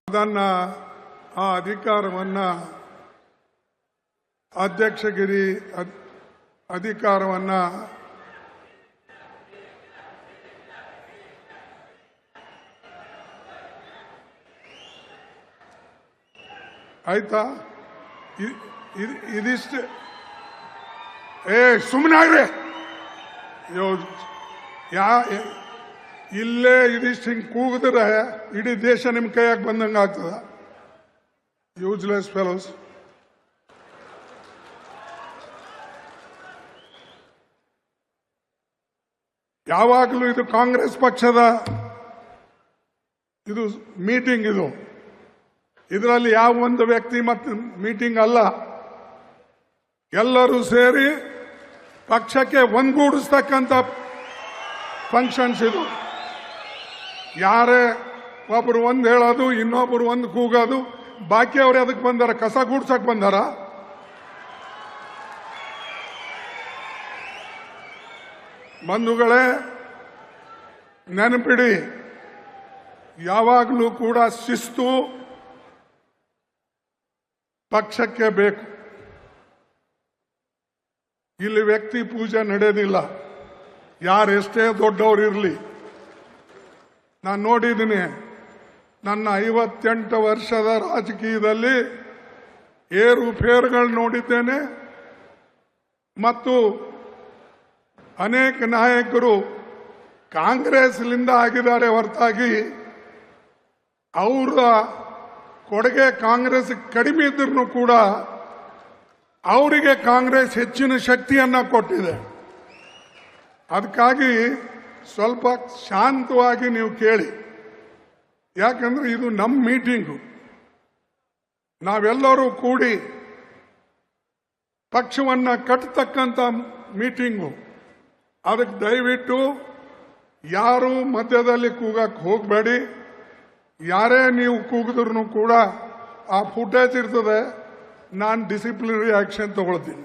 ಅದನ್ನ ಆ ಅಧಿಕಾರವನ್ನ ಅಧ್ಯಕ್ಷಗಿರಿ ಅಧಿಕಾರವನ್ನ ಆಯ್ತಾ ಇದಿಷ್ಟು ಸುಮ್ಮನಾಗ್ರಿ ಇಲ್ಲೇ ಇದಿಷ್ಟು ಹಿಂಗೆ ಕೂಗಿದ್ರೆ ಇಡೀ ದೇಶ ನಿಮ್ಮ ಕೈಯಾಗ ಬಂದಂಗೆ ಆಗ್ತದ. Useless fellows. ಯಾವಾಗಲೂ ಇದು ಕಾಂಗ್ರೆಸ್ ಪಕ್ಷದ ಇದು ಮೀಟಿಂಗ್. ಇದರಲ್ಲಿ ಯಾವ ಒಂದು ವ್ಯಕ್ತಿ ಮತ್ತು ಮೀಟಿಂಗ್ ಅಲ್ಲ, ಎಲ್ಲರೂ ಸೇರಿ ಪಕ್ಷಕ್ಕೆ ಒಂದ್ಗೂಡಿಸ್ತಕ್ಕಂಥ ಫಂಕ್ಷನ್ಸ್ ಇದು. ಯಾರೇ ಒಬ್ರು ಒಂದು ಹೇಳೋದು, ಇನ್ನೊಬ್ರು ಒಂದು ಕೂಗೋದು, ಬಾಕಿ ಅವ್ರು ಅದಕ್ಕೆ ಬಂದಾರ? ಕಸ ಗೂಡ್ಸಕ್ ಬಂದಾರ? ಬಂಧುಗಳೇ, ನೆನಪಿಡಿ, ಯಾವಾಗಲೂ ಕೂಡ ಶಿಸ್ತು ಪಕ್ಷಕ್ಕೆ ಬೇಕು. ಇಲ್ಲಿ ವ್ಯಕ್ತಿ ಪೂಜೆ ನಡೆಯೋದಿಲ್ಲ, ಯಾರೆಷ್ಟೇ ದೊಡ್ಡವರಿರಲಿ. ನಾನು ನೋಡಿದ್ದೀನಿ, ನನ್ನ 58 ವರ್ಷದ ರಾಜಕೀಯದಲ್ಲಿ ಏರುಪೇರುಗಳು ನೋಡಿದ್ದೇನೆ. ಮತ್ತು ಅನೇಕ ನಾಯಕರು ಕಾಂಗ್ರೆಸ್ಲಿಂದ ಆಗಿದ್ದಾರೆ ಹೊರತಾಗಿ ಅವರ ಕೊಡುಗೆ ಕಾಂಗ್ರೆಸ್ ಕಡಿಮೆ ಇದ್ರೂ ಕೂಡ ಅವರಿಗೆ ಕಾಂಗ್ರೆಸ್ ಹೆಚ್ಚಿನ ಶಕ್ತಿಯನ್ನ ಕೊಟ್ಟಿದೆ. ಅದಕ್ಕಾಗಿ ಸ್ವಲ್ಪ ಶಾಂತವಾಗಿ ನೀವು ಕೇಳಿ. ಯಾಕಂದ್ರೆ ಇದು ನಮ್ಮ ಮೀಟಿಂಗು, ನಾವೆಲ್ಲರೂ ಕೂಡಿ ಪಕ್ಷವನ್ನ ಕಟ್ಟತಕ್ಕಂಥ ಮೀಟಿಂಗು. ಅದಕ್ಕೆ ದಯವಿಟ್ಟು ಯಾರು ಮಧ್ಯದಲ್ಲಿ ಕೂಗಕ್ಕೆ ಹೋಗಬೇಡಿ. ಯಾರೇ ನೀವು ಕೂಗಿದ್ರು ಕೂಡ ಆ ಫುಟೇಜ್ ಇರ್ತದೆ, ನಾನು ಡಿಸಿಪ್ಲಿನರಿ ಆಕ್ಷನ್ ತಗೊಳ್ತೀನಿ.